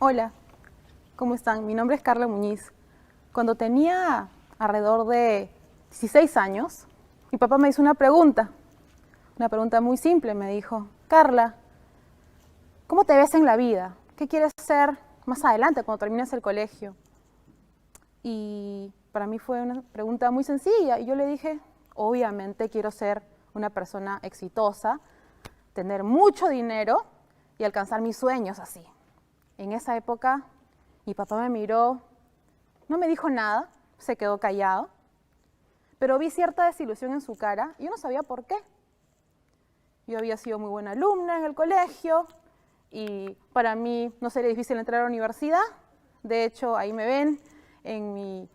Hola, ¿cómo están? Mi nombre es Carla Muñiz. Cuando tenía alrededor de 16 años, mi papá me hizo una pregunta muy simple. Me dijo: Carla, ¿cómo te ves en la vida? ¿Qué quieres ser más adelante cuando termines el colegio? Y para mí fue una pregunta muy sencilla y yo le dije: obviamente quiero ser una persona exitosa, tener mucho dinero y alcanzar mis sueños así. En esa época mi papá me miró, no me dijo nada, se quedó callado, pero vi cierta desilusión en su cara y yo no sabía por qué. Yo había sido muy buena alumna en el colegio y para mí no sería difícil entrar a la universidad. De hecho, ahí me ven en mi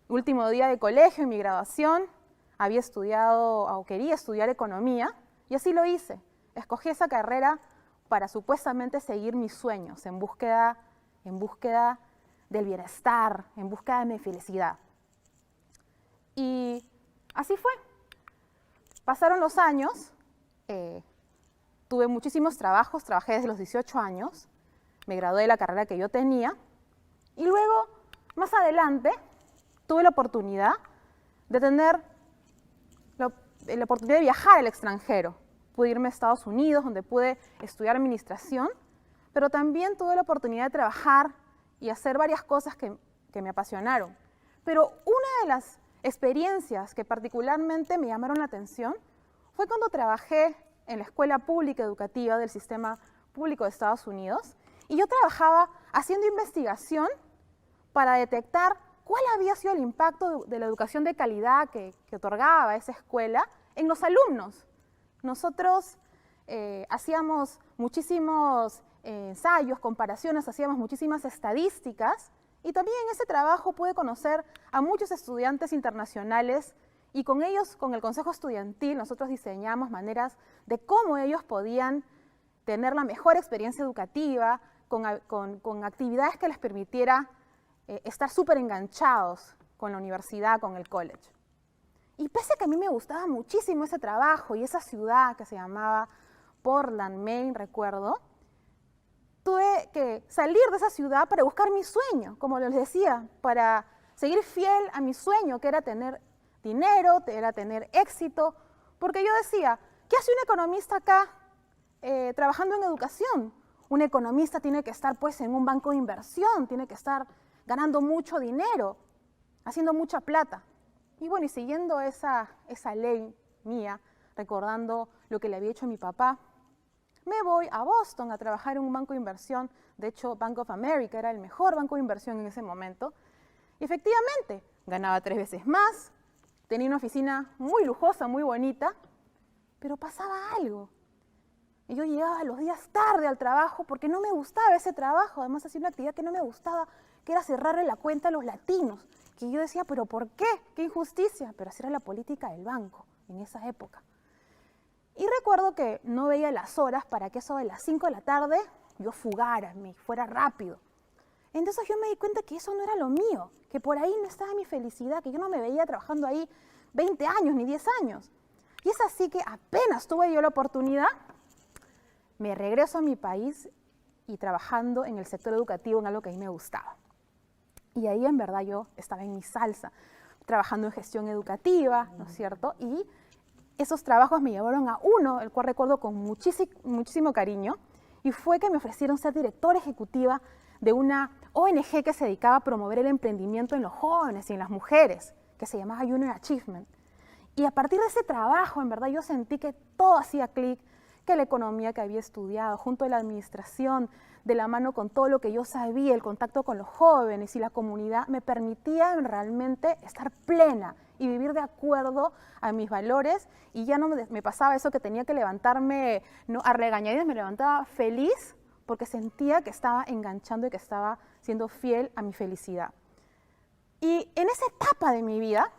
último día de colegio, en mi graduación. Había estudiado o quería estudiar economía y así lo hice. Escogí esa carrera para supuestamente seguir mis sueños, en búsqueda del bienestar, en búsqueda de mi felicidad. Y así fue. Pasaron los años, tuve muchísimos trabajos, trabajé desde los 18 años, me gradué de la carrera que yo tenía y luego, más adelante, tuve la oportunidad de tener la oportunidad de viajar al extranjero. Pude irme a Estados Unidos, donde pude estudiar administración, pero también tuve la oportunidad de trabajar y hacer varias cosas que me apasionaron. Pero una de las experiencias que particularmente me llamaron la atención fue cuando trabajé en la escuela pública educativa del sistema público de Estados Unidos y yo trabajaba haciendo investigación para detectar cuál había sido el impacto de la educación de calidad que otorgaba esa escuela en los alumnos. Nosotros hacíamos muchísimos ensayos, comparaciones, hacíamos muchísimas estadísticas y también en ese trabajo pude conocer a muchos estudiantes internacionales y con ellos, con el Consejo Estudiantil, nosotros diseñamos maneras de cómo ellos podían tener la mejor experiencia educativa, con actividades que les permitiera estar súper enganchados con la universidad, con el college. Y pese a que a mí me gustaba muchísimo ese trabajo y esa ciudad que se llamaba Portland, Maine, recuerdo, tuve que salir de esa ciudad para buscar mi sueño, como les decía, para seguir fiel a mi sueño, que era tener dinero, era tener éxito, porque yo decía: ¿qué hace un economista acá trabajando en educación? Un economista tiene que estar pues en un banco de inversión, tiene que estar ganando mucho dinero, haciendo mucha plata. Y bueno, y siguiendo esa ley mía, recordando lo que le había hecho a mi papá, me voy a Boston a trabajar en un banco de inversión. De hecho, Bank of America era el mejor banco de inversión en ese momento. Y efectivamente, ganaba 3 veces más, tenía una oficina muy lujosa, muy bonita, pero pasaba algo. Y yo llegaba los días tarde al trabajo porque no me gustaba ese trabajo. Además, hacía una actividad que no me gustaba, que era cerrarle la cuenta a los latinos. Que yo decía: ¿pero por qué? ¡Qué injusticia! Pero así era la política del banco en esa época. Y recuerdo que no veía las horas para que eso de las 5 de la tarde yo fugara, me fuera rápido. Entonces yo me di cuenta que eso no era lo mío, que por ahí no estaba mi felicidad, que yo no me veía trabajando ahí 20 años ni 10 años. Y es así que apenas tuve yo la oportunidad, me regreso a mi país y trabajando en el sector educativo en algo que a mí me gustaba. Y ahí en verdad yo estaba en mi salsa, trabajando en gestión educativa, ¿no es cierto? Y esos trabajos me llevaron a uno, el cual recuerdo con muchísimo cariño, y fue que me ofrecieron ser directora ejecutiva de una ONG que se dedicaba a promover el emprendimiento en los jóvenes y en las mujeres, que se llamaba Junior Achievement. Y a partir de ese trabajo, en verdad, yo sentí que todo hacía clic, que la economía que había estudiado, junto a la administración, de la mano con todo lo que yo sabía, el contacto con los jóvenes y la comunidad, me permitía realmente estar plena y vivir de acuerdo a mis valores, y ya no me pasaba eso que tenía que levantarme a regañadientes, me levantaba feliz porque sentía que estaba enganchando y que estaba siendo fiel a mi felicidad. Y en esa etapa de mi vida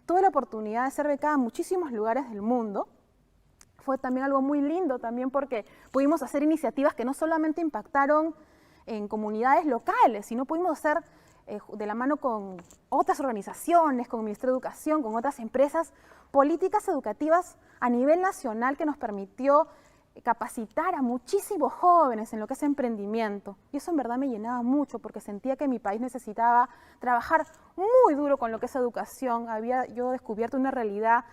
tuve la oportunidad de ser becada en muchísimos lugares del mundo. Fue también algo muy lindo también porque pudimos hacer iniciativas que no solamente impactaron en comunidades locales, sino pudimos hacer de la mano con otras organizaciones, con el Ministerio de Educación, con otras empresas, políticas educativas a nivel nacional que nos permitió capacitar a muchísimos jóvenes en lo que es emprendimiento. Y eso en verdad me llenaba mucho porque sentía que mi país necesitaba trabajar muy duro con lo que es educación. Había yo descubierto una realidad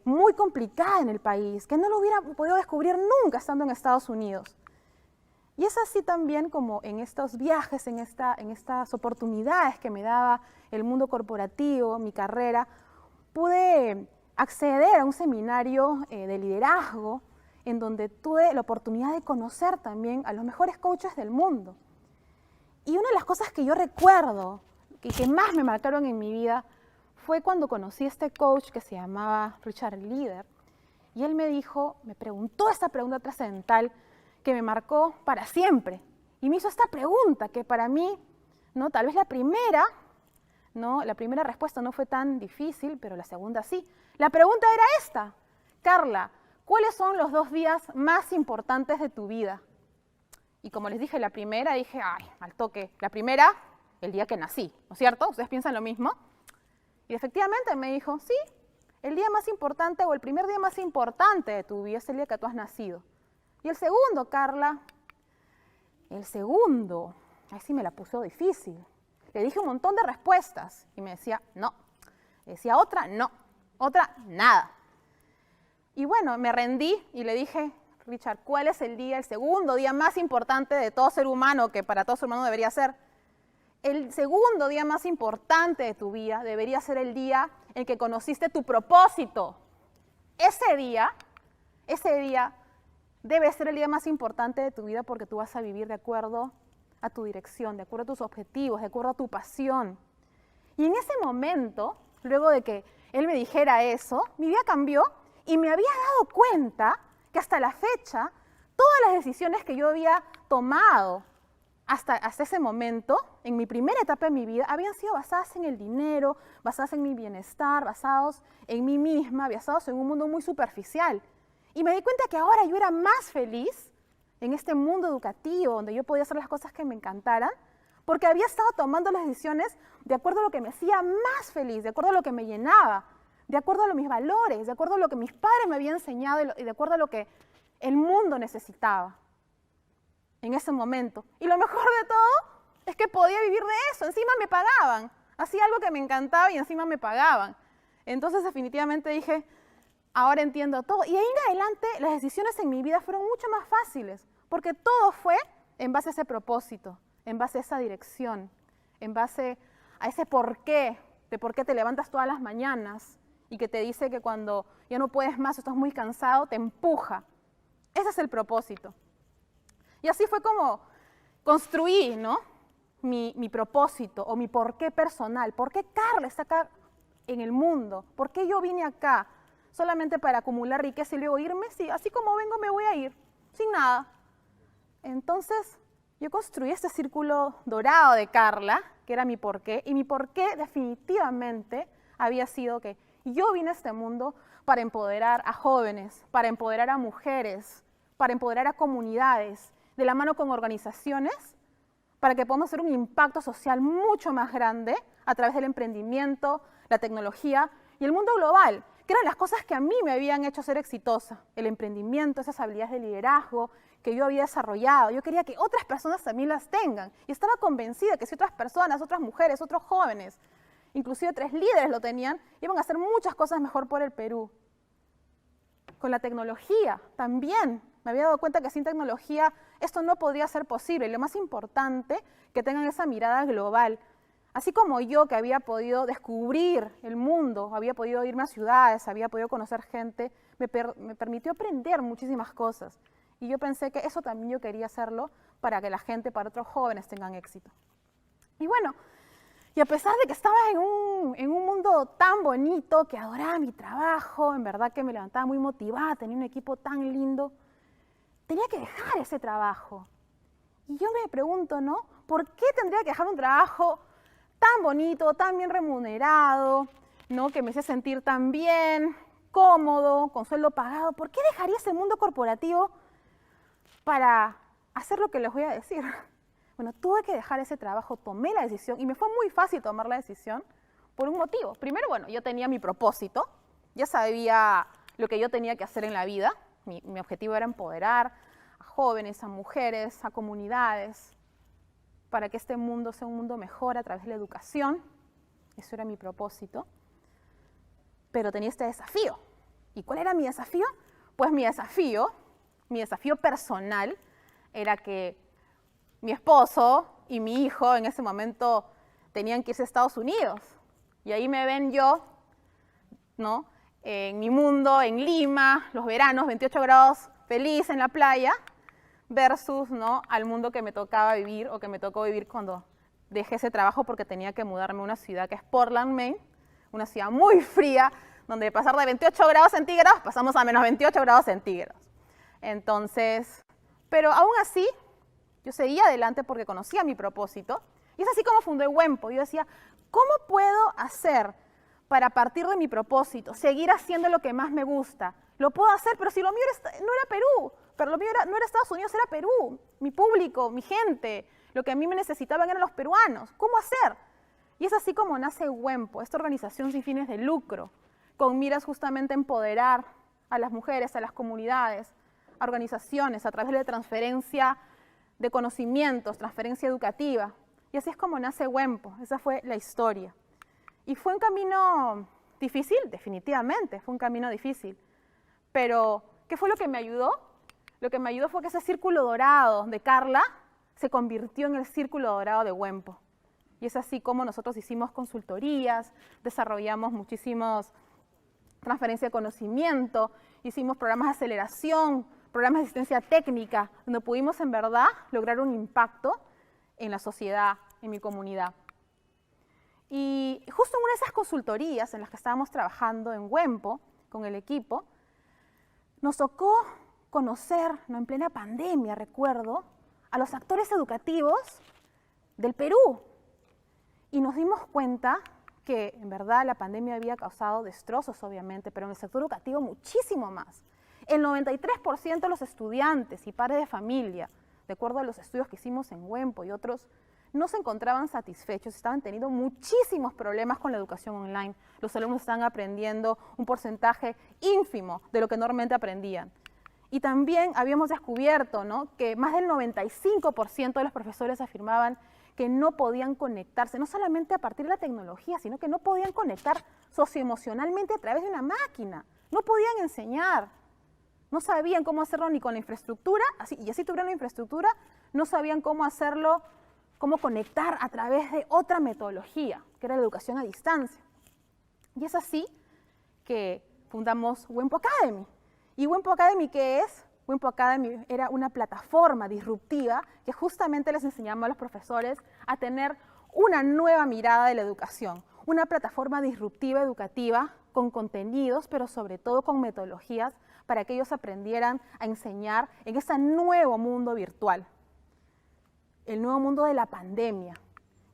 muy complicada en el país, que no lo hubiera podido descubrir nunca estando en Estados Unidos. Y es así también como en estos viajes, en estas oportunidades que me daba el mundo corporativo, mi carrera, pude acceder a un seminario de liderazgo en donde tuve la oportunidad de conocer también a los mejores coaches del mundo. Y una de las cosas que yo recuerdo, que más me marcaron en mi vida, fue cuando conocí a este coach que se llamaba Richard Leader. Y él me preguntó esta pregunta trascendental que me marcó para siempre. Y me hizo esta pregunta que para mí, ¿no? Tal vez la primera respuesta no fue tan difícil, pero la segunda sí. La pregunta era esta: Carla, ¿cuáles son los 2 días más importantes de tu vida? Y como les dije, la primera dije, ay, al toque. La primera, el día que nací, ¿no es cierto? ¿Ustedes piensan lo mismo? Y efectivamente me dijo, sí, el día más importante o el primer día más importante de tu vida es el día que tú has nacido. Y el segundo, Carla, el segundo, ahí sí me la puso difícil. Le dije un montón de respuestas y me decía, no. Le decía otra, no. Otra, nada. Y bueno, me rendí y le dije, Richard, ¿cuál es el segundo día más importante de todo ser humano, que para todo ser humano debería ser? El segundo día más importante de tu vida debería ser el día en que conociste tu propósito. Ese día debe ser el día más importante de tu vida porque tú vas a vivir de acuerdo a tu dirección, de acuerdo a tus objetivos, de acuerdo a tu pasión. Y en ese momento, luego de que él me dijera eso, mi vida cambió y me había dado cuenta que hasta la fecha, todas las decisiones que yo había tomado hasta ese momento, en mi primera etapa de mi vida, habían sido basadas en el dinero, basadas en mi bienestar, basados en mí misma, basados en un mundo muy superficial. Y me di cuenta que ahora yo era más feliz en este mundo educativo, donde yo podía hacer las cosas que me encantaran, porque había estado tomando las decisiones de acuerdo a lo que me hacía más feliz, de acuerdo a lo que me llenaba, de acuerdo a mis valores, de acuerdo a lo que mis padres me habían enseñado y de acuerdo a lo que el mundo necesitaba en ese momento. Y lo mejor de todo es que podía vivir de eso, encima me pagaban. Hacía algo que me encantaba y encima me pagaban. Entonces definitivamente dije, ahora entiendo todo. Y ahí en adelante las decisiones en mi vida fueron mucho más fáciles, porque todo fue en base a ese propósito, en base a esa dirección, en base a ese porqué, de por qué te levantas todas las mañanas y que te dice que cuando ya no puedes más o estás muy cansado, te empuja. Ese es el propósito. Y así fue como construí, ¿no?, mi propósito o mi porqué personal. ¿Por qué Carla está acá en el mundo? ¿Por qué yo vine acá? ¿Solamente para acumular riqueza y luego irme? Sí, así como vengo me voy a ir, sin nada. Entonces, yo construí este círculo dorado de Carla, que era mi porqué, y mi porqué definitivamente había sido que yo vine a este mundo para empoderar a jóvenes, para empoderar a mujeres, para empoderar a comunidades, de la mano con organizaciones, para que podamos hacer un impacto social mucho más grande a través del emprendimiento, la tecnología y el mundo global, que eran las cosas que a mí me habían hecho ser exitosa. El emprendimiento, esas habilidades de liderazgo que yo había desarrollado. Yo quería que otras personas también las tengan. Y estaba convencida que si otras personas, otras mujeres, otros jóvenes, inclusive 3 líderes lo tenían, iban a hacer muchas cosas mejor por el Perú. Con la tecnología también. Me había dado cuenta que sin tecnología esto no podría ser posible. Y lo más importante, que tengan esa mirada global. Así como yo, que había podido descubrir el mundo, había podido irme a ciudades, había podido conocer gente, me permitió aprender muchísimas cosas. Y yo pensé que eso también yo quería hacerlo para que la gente, para otros jóvenes tengan éxito. Y bueno, y a pesar de que estaba en un mundo tan bonito, que adoraba mi trabajo, en verdad que me levantaba muy motivada, tenía un equipo tan lindo, tenía que dejar ese trabajo. Y yo me pregunto, ¿no? ¿Por qué tendría que dejar un trabajo tan bonito, tan bien remunerado, ¿no?, que me hacía sentir tan bien, cómodo, con sueldo pagado? ¿Por qué dejaría ese mundo corporativo para hacer lo que les voy a decir? Bueno, tuve que dejar ese trabajo, tomé la decisión y me fue muy fácil tomar la decisión por un motivo. Primero, bueno, yo tenía mi propósito, ya sabía lo que yo tenía que hacer en la vida, Mi objetivo era empoderar a jóvenes, a mujeres, a comunidades, para que este mundo sea un mundo mejor a través de la educación. Eso era mi propósito. Pero tenía este desafío. ¿Y cuál era mi desafío? Pues mi desafío personal, era que mi esposo y mi hijo en ese momento tenían que irse a Estados Unidos. Y ahí me ven yo, ¿no?, en mi mundo, en Lima, los veranos, 28 grados, feliz en la playa, versus, ¿no?, al mundo que me tocaba vivir o que me tocó vivir cuando dejé ese trabajo porque tenía que mudarme a una ciudad que es Portland, Maine, una ciudad muy fría, donde de pasar de 28 grados centígrados pasamos a menos 28 grados centígrados. Entonces, pero aún así, yo seguía adelante porque conocía mi propósito. Y es así como fundé Wempo. Yo decía, ¿cómo puedo hacer para partir de mi propósito, seguir haciendo lo que más me gusta? Lo puedo hacer, pero si lo mío no era Perú, pero lo mío no era Estados Unidos, era Perú. Mi público, mi gente, lo que a mí me necesitaban eran los peruanos. ¿Cómo hacer? Y es así como nace Wempo, esta organización sin fines de lucro, con miras justamente a empoderar a las mujeres, a las comunidades, a organizaciones, a través de la transferencia de conocimientos, transferencia educativa. Y así es como nace Wempo, esa fue la historia. Y fue un camino difícil, definitivamente, fue un camino difícil. Pero, ¿qué fue lo que me ayudó? Lo que me ayudó fue que ese círculo dorado de Carla se convirtió en el círculo dorado de Wempo. Y es así como nosotros hicimos consultorías, desarrollamos muchísimos transferencia de conocimiento, hicimos programas de aceleración, programas de asistencia técnica, donde pudimos en verdad lograr un impacto en la sociedad, en mi comunidad. Y justo en una de esas consultorías en las que estábamos trabajando en Wempo, con el equipo, nos tocó conocer, ¿no?, en plena pandemia, recuerdo, a los actores educativos del Perú. Y nos dimos cuenta que en verdad la pandemia había causado destrozos, obviamente, pero en el sector educativo muchísimo más. El 93% de los estudiantes y padres de familia, de acuerdo a los estudios que hicimos en Wempo y otros, no se encontraban satisfechos, estaban teniendo muchísimos problemas con la educación online. Los alumnos estaban aprendiendo un porcentaje ínfimo de lo que normalmente aprendían. Y también habíamos descubierto, ¿no?, que más del 95% de los profesores afirmaban que no podían conectarse, no solamente a partir de la tecnología, sino que no podían conectar socioemocionalmente a través de una máquina. No podían enseñar, no sabían cómo hacerlo ni con la infraestructura, y así tuvieron la infraestructura, no sabían cómo hacerlo, cómo conectar a través de otra metodología, que era la educación a distancia. Y es así que fundamos Wempo Academy. ¿Y Wempo Academy qué es? Wempo Academy era una plataforma disruptiva que justamente les enseñaba a los profesores a tener una nueva mirada de la educación, una plataforma disruptiva educativa con contenidos, pero sobre todo con metodologías para que ellos aprendieran a enseñar en ese nuevo mundo virtual, el nuevo mundo de la pandemia.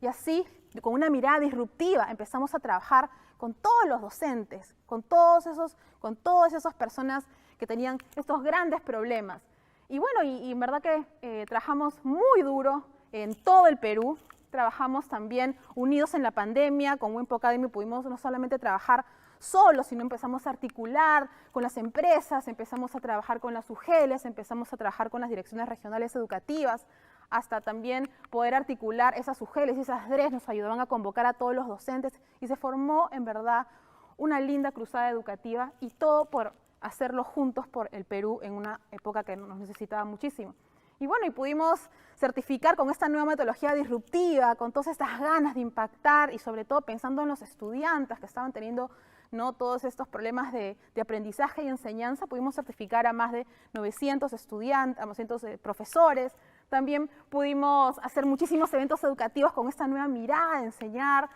Y así, con una mirada disruptiva, empezamos a trabajar con todos los docentes, con todas esas personas que tenían estos grandes problemas. Y bueno, y en verdad que trabajamos muy duro en todo el Perú, trabajamos también unidos en la pandemia, con Wempo Academy pudimos no solamente trabajar solos, sino empezamos a articular con las empresas, empezamos a trabajar con las UGELes, empezamos a trabajar con las direcciones regionales educativas, hasta también poder articular esas UGELes y esas DRES nos ayudaban a convocar a todos los docentes y se formó en verdad una linda cruzada educativa y todo por hacerlo juntos por el Perú en una época que nos necesitaba muchísimo. Y bueno, y pudimos certificar con esta nueva metodología disruptiva, con todas estas ganas de impactar y sobre todo pensando en los estudiantes que estaban teniendo, ¿no?, todos estos problemas de aprendizaje y enseñanza, pudimos certificar a más de 900 estudiantes, a 900 profesores. También pudimos hacer muchísimos eventos educativos con esta nueva mirada de enseñar.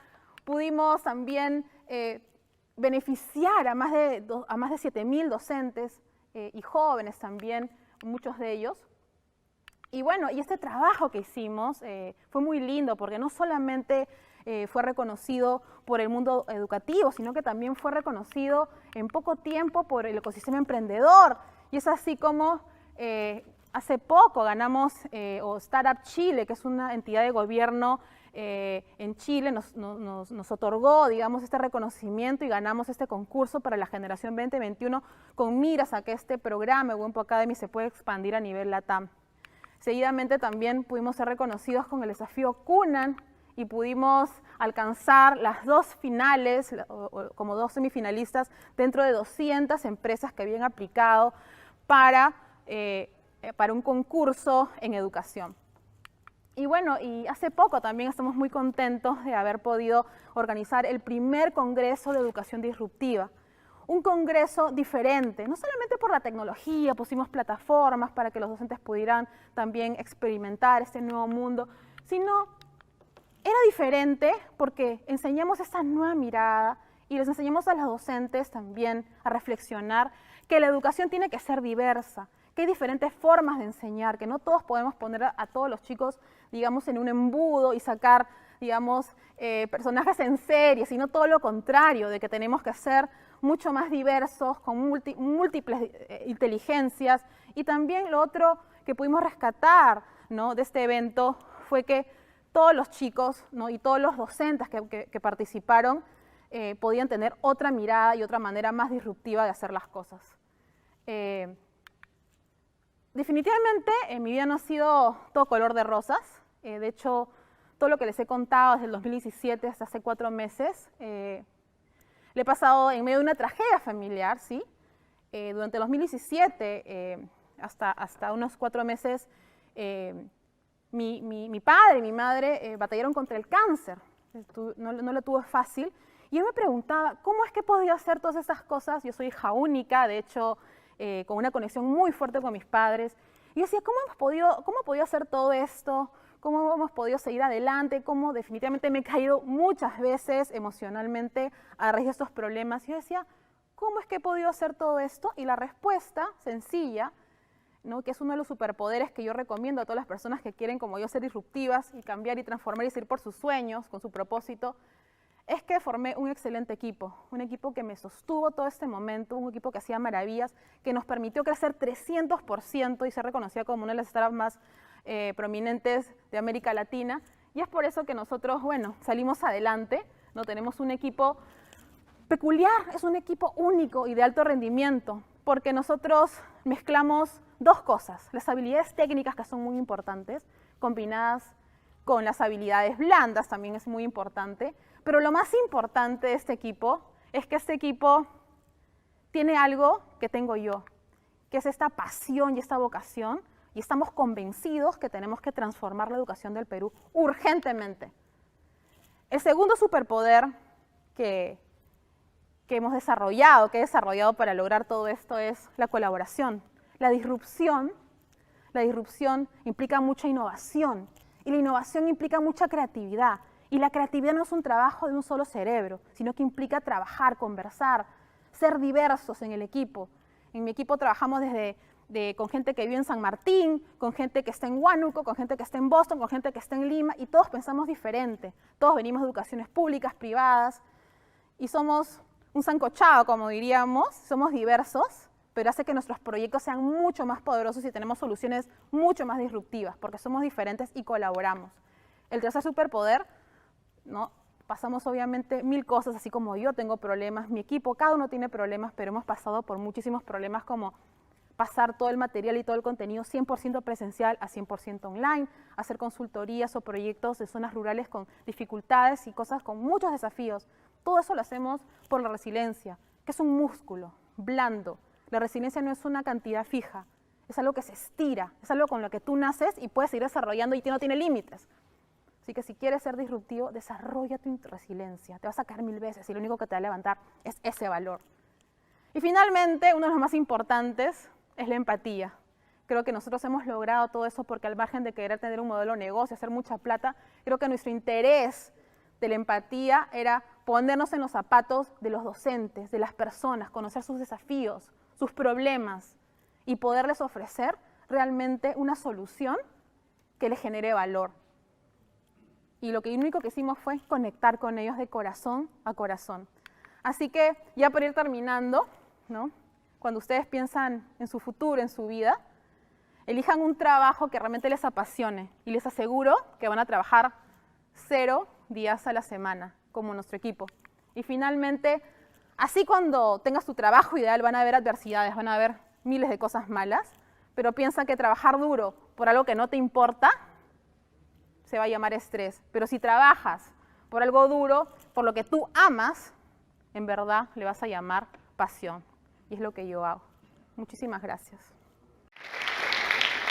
Pudimos también beneficiar a más de 7.000 docentes y jóvenes también, muchos de ellos. Y bueno, y este trabajo que hicimos fue muy lindo porque no solamente fue reconocido por el mundo educativo, sino que también fue reconocido en poco tiempo por el ecosistema emprendedor. Y es así como hace poco ganamos Startup Chile, que es una entidad de gobierno en Chile nos otorgó, digamos, este reconocimiento y ganamos este concurso para la generación 2021 con miras a que este programa Webpo Academy se puede expandir a nivel LATAM. Seguidamente también pudimos ser reconocidos con el desafío Cunan y pudimos alcanzar las 2 finales, como 2 semifinalistas, dentro de 200 empresas que habían aplicado para un concurso en educación. Y bueno, y hace poco también estamos muy contentos de haber podido organizar el primer Congreso de Educación Disruptiva. Un congreso diferente, no solamente por la tecnología, pusimos plataformas para que los docentes pudieran también experimentar este nuevo mundo, sino era diferente porque enseñamos esta nueva mirada y les enseñamos a los docentes también a reflexionar que la educación tiene que ser diversa, que hay diferentes formas de enseñar, que no todos podemos poner a todos los chicos, digamos, en un embudo y sacar, digamos, personajes en serie, sino todo lo contrario, de que tenemos que ser mucho más diversos, con múltiples inteligencias. Y también lo otro que pudimos rescatar, ¿no?, de este evento fue que todos los chicos, ¿no?, y todos los docentes que participaron podían tener otra mirada y otra manera más disruptiva de hacer las cosas. Definitivamente en mi vida no ha sido todo color de rosas. De hecho, todo lo que les he contado desde el 2017 hasta hace 4 meses, le he pasado en medio de una tragedia familiar, ¿sí? Durante el 2017, hasta unos 4 meses, mi padre y mi madre batallaron contra el cáncer. No lo tuve fácil. Y yo me preguntaba, ¿cómo es que he podido hacer todas estas cosas? Yo soy hija única, de hecho, con una conexión muy fuerte con mis padres. Y yo decía, ¿cómo he podido hacer todo esto? ¿Cómo hemos podido seguir adelante? ¿Cómo definitivamente me he caído muchas veces emocionalmente a raíz de estos problemas? Y yo decía, ¿cómo es que he podido hacer todo esto? Y la respuesta sencilla, ¿no?, que es uno de los superpoderes que yo recomiendo a todas las personas que quieren, como yo, ser disruptivas y cambiar y transformar y seguir por sus sueños, con su propósito, es que formé un excelente equipo, un equipo que me sostuvo todo este momento, un equipo que hacía maravillas, que nos permitió crecer 300% y ser reconocida como una de las startups más prominentes de América Latina. Y es por eso que nosotros, bueno, salimos adelante, ¿no? Tenemos un equipo peculiar, es un equipo único y de alto rendimiento, porque nosotros mezclamos 2 cosas, las habilidades técnicas, que son muy importantes, combinadas con las habilidades blandas, también es muy importante, pero lo más importante de este equipo es que este equipo tiene algo que tengo yo, que es esta pasión y esta vocación, y estamos convencidos que tenemos que transformar la educación del Perú urgentemente. El segundo superpoder que hemos desarrollado, que he desarrollado para lograr todo esto, es la colaboración. La disrupción implica mucha innovación, y la innovación implica mucha creatividad. Y la creatividad no es un trabajo de un solo cerebro, sino que implica trabajar, conversar, ser diversos en el equipo. En mi equipo trabajamos con gente que vive en San Martín, con gente que está en Huánuco, con gente que está en Boston, con gente que está en Lima, y todos pensamos diferente. Todos venimos de educaciones públicas, privadas, y somos un sancochado, como diríamos, somos diversos, pero hace que nuestros proyectos sean mucho más poderosos y tenemos soluciones mucho más disruptivas, porque somos diferentes y colaboramos. El tercer superpoder, ¿no? Pasamos obviamente 1000 cosas, así como yo tengo problemas, mi equipo, cada uno tiene problemas, pero hemos pasado por muchísimos problemas, como pasar todo el material y todo el contenido 100% presencial a 100% online, hacer consultorías o proyectos de zonas rurales con dificultades y cosas con muchos desafíos. Todo eso lo hacemos por la resiliencia, que es un músculo blando. La resiliencia no es una cantidad fija, es algo que se estira, es algo con lo que tú naces y puedes ir desarrollando y no tiene límites. Así que si quieres ser disruptivo, desarrolla tu resiliencia. Te vas a caer 1000 veces y lo único que te va a levantar es ese valor. Y finalmente, uno de los más importantes es la empatía. Creo que nosotros hemos logrado todo eso porque, al margen de querer tener un modelo de negocio, hacer mucha plata, creo que nuestro interés de la empatía era ponernos en los zapatos de los docentes, de las personas, conocer sus desafíos, sus problemas y poderles ofrecer realmente una solución que les genere valor. Y lo único que hicimos fue conectar con ellos de corazón a corazón. Así que, ya por ir terminando, ¿no?, cuando ustedes piensan en su futuro, en su vida, elijan un trabajo que realmente les apasione y les aseguro que van a trabajar 0 días a la semana, como nuestro equipo. Y finalmente, así cuando tengas tu trabajo ideal van a haber adversidades, van a haber miles de cosas malas, pero piensa que trabajar duro por algo que no te importa se va a llamar estrés. Pero si trabajas por algo duro, por lo que tú amas, en verdad le vas a llamar pasión. Y es lo que yo hago. Muchísimas gracias.